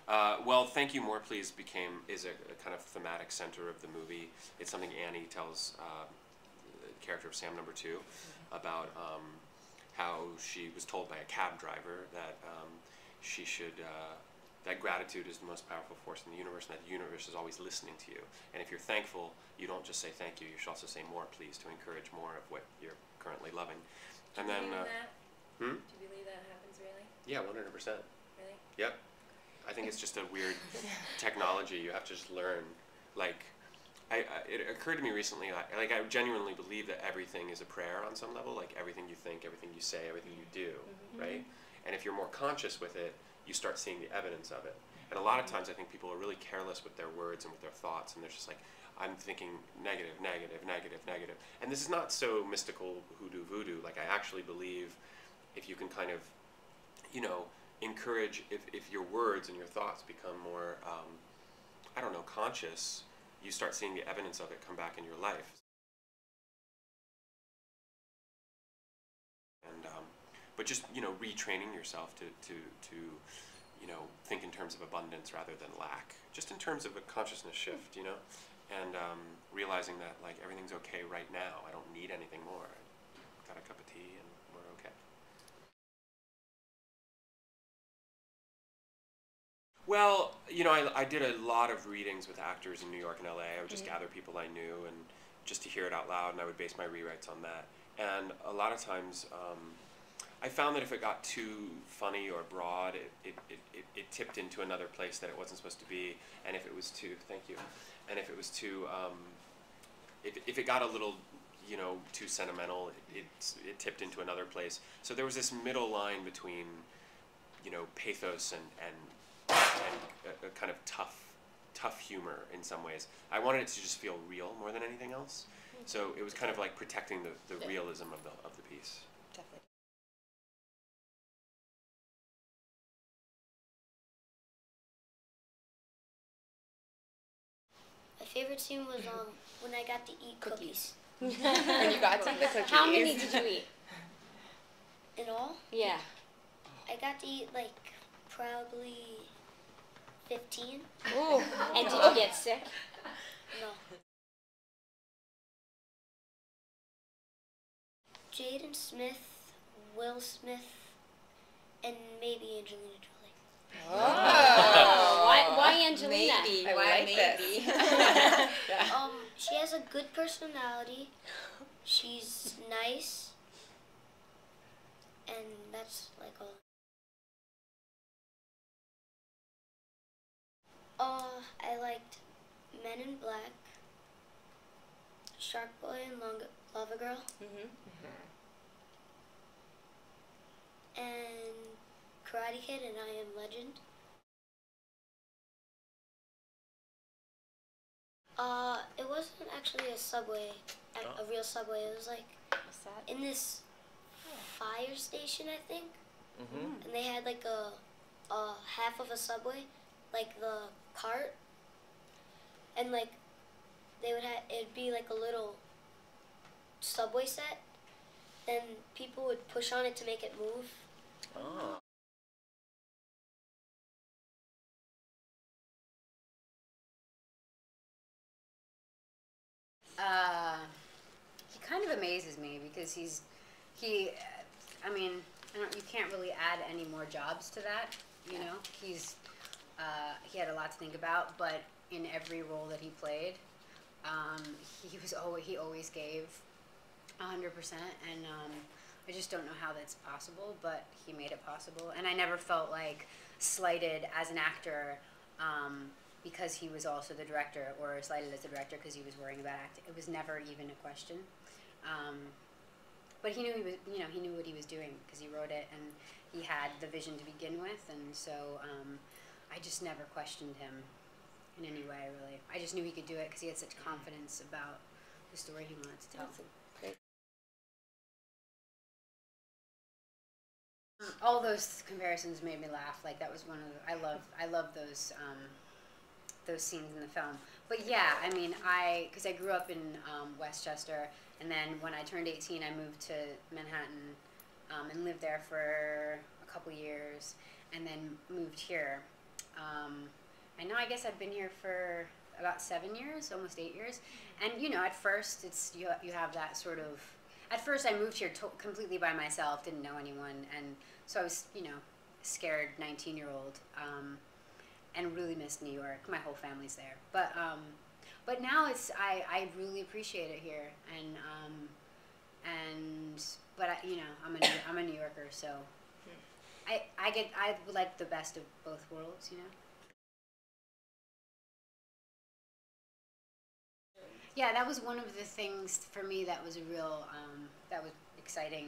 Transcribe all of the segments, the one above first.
Well, Thank You More Please is a kind of thematic center of the movie. It's something Annie tells the character of Sam number 2 about how she was told by a cab driver that she should that gratitude is the most powerful force in the universe, and that the universe is always listening to you. And if you're thankful, you don't just say thank you. You should also say more please to encourage more of what you're currently loving. Do you believe that? Do you believe that happens really? Yeah, 100%. Really? Yep. I think it's just a weird technology you have to just learn. Like, it occurred to me recently, like I genuinely believe that everything is a prayer on some level, like everything you think, everything you say, everything you do, right? And if you're more conscious with it, you start seeing the evidence of it. And a lot of times I think people are really careless with their words and with their thoughts, and they're just like, I'm thinking negative, negative, negative, negative. And this is not so mystical hoodoo voodoo. Like, I actually believe if you can kind of, you know, encourage, if your words and your thoughts become more, I don't know, conscious, you start seeing the evidence of it come back in your life. And, but just, you know, retraining yourself to you know, think in terms of abundance rather than lack. Just in terms of a consciousness shift, you know? And realizing that, like, everything's okay right now. I don't need anything more. I got a cup of tea and we're okay. Well, you know, I did a lot of readings with actors in New York and LA. I would just gather people I knew and just to hear it out loud, and I would base my rewrites on that. And a lot of times, I found that if it got too funny or broad, it tipped into another place that it wasn't supposed to be. And if it was too, thank you, and if it was too, if it got a little, you know, too sentimental, it tipped into another place. So there was this middle line between, you know, pathos and a kind of tough humor in some ways. I wanted it to just feel real more than anything else. So it was kind of like protecting the realism of the piece. Definitely. My favorite scene was when I got to eat cookies. When you got to eat the cookies. How many did you eat? In all? Yeah. I got to eat like probably 15. Ooh. And did you get sick? No. Jaden Smith, Will Smith, and maybe Angelina Jolie. Oh. Why Angelina? Maybe. I like this. She has a good personality. She's nice. And that's like all. I liked Men in Black, Shark Boy and Lava Girl, and Karate Kid and I Am Legend. It wasn't actually a subway, a real subway. It was like What's that? in this fire station, I think. And they had like a half of a subway, like the cart, and like it'd be like a little subway set. Then people would push on it to make it move. Oh. He kind of amazes me because I mean, you can't really add any more jobs to that, you know? He had a lot to think about, but in every role that he played, he always gave 100%, and I just don't know how that's possible, but he made it possible. And I never felt like slighted as an actor because he was also the director, or slighted as the director because he was worrying about acting. It was never even a question. But he knew he knew what he was doing because he wrote it and he had the vision to begin with, and so I just never questioned him in any way, really. I just knew he could do it because he had such confidence about the story he wanted to tell. All those comparisons made me laugh. Like, that was one of the, I love those scenes in the film. But yeah, I mean, because I grew up in Westchester, and then when I turned 18, I moved to Manhattan and lived there for a couple years, and then moved here And now I guess I've been here for about 7 years, almost 8 years. And at first it's you have that sort of. At first I moved here completely by myself, didn't know anyone, and so I was scared 19-year-old, and really missed New York. My whole family's there, but now I really appreciate it here, but I'm a New Yorker, so I like the best of both worlds, Yeah, that was one of the things for me that was that was exciting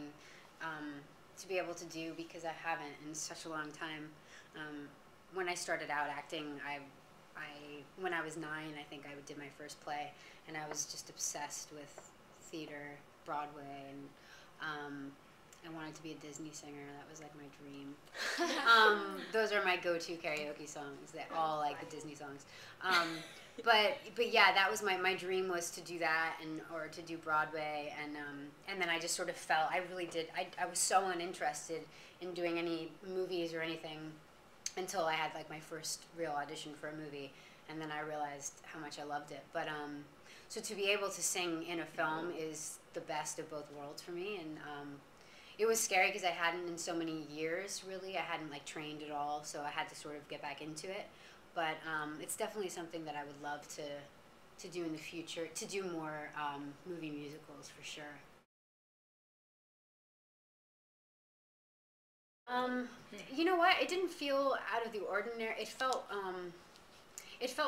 to be able to do, because I haven't in such a long time. When I started out acting, when I was 9, I think I did my first play, and I was just obsessed with theater, Broadway, and I wanted to be a Disney singer. That was like my dream. Those are my go-to karaoke songs. They all like the Disney songs. But yeah, that was my dream, was to do that or to do Broadway, and then I just sort of felt I really did. I was so uninterested in doing any movies or anything until I had like my first real audition for a movie, and then I realized how much I loved it. But so to be able to sing in a film is the best of both worlds for me, and it was scary because I hadn't in so many years, really. I hadn't like trained at all, so I had to sort of get back into it. But it's definitely something that I would love to do in the future, to do more movie musicals for sure. You know what? It didn't feel out of the ordinary. It felt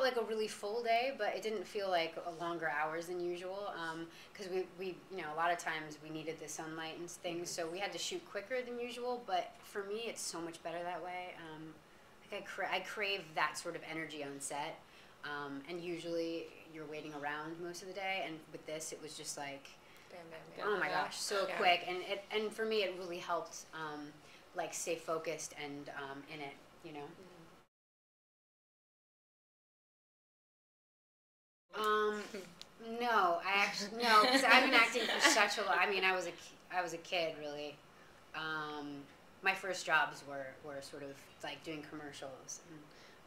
like a really full day, but it didn't feel like longer hours than usual, because we a lot of times we needed the sunlight and things, so we had to shoot quicker than usual. But for me, it's so much better that way. I crave that sort of energy on set, and usually you're waiting around most of the day, and with this, it was just like, bam, bam, bam. oh my gosh, so quick, and for me, it really helped, like stay focused and in it, No, because I've been acting for such a long. I mean, I was a kid, really. My first jobs were sort of like doing commercials,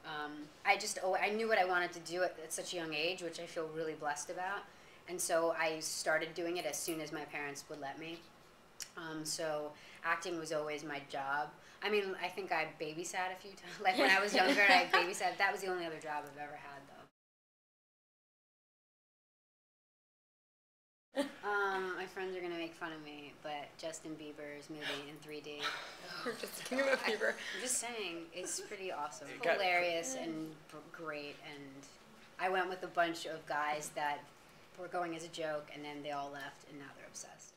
and I knew what I wanted to do at such a young age, which I feel really blessed about, and so I started doing it as soon as my parents would let me. So acting was always my job. I mean, I think I babysat a few times. Like when I was younger, I babysat. That was the only other job I've ever had, though. My friends are gonna make fun of me, but Justin Bieber's movie in 3D. Justin Bieber. I'm just saying, it's pretty awesome, hilarious and great. And I went with a bunch of guys that were going as a joke, and then they all left, and now they're obsessed.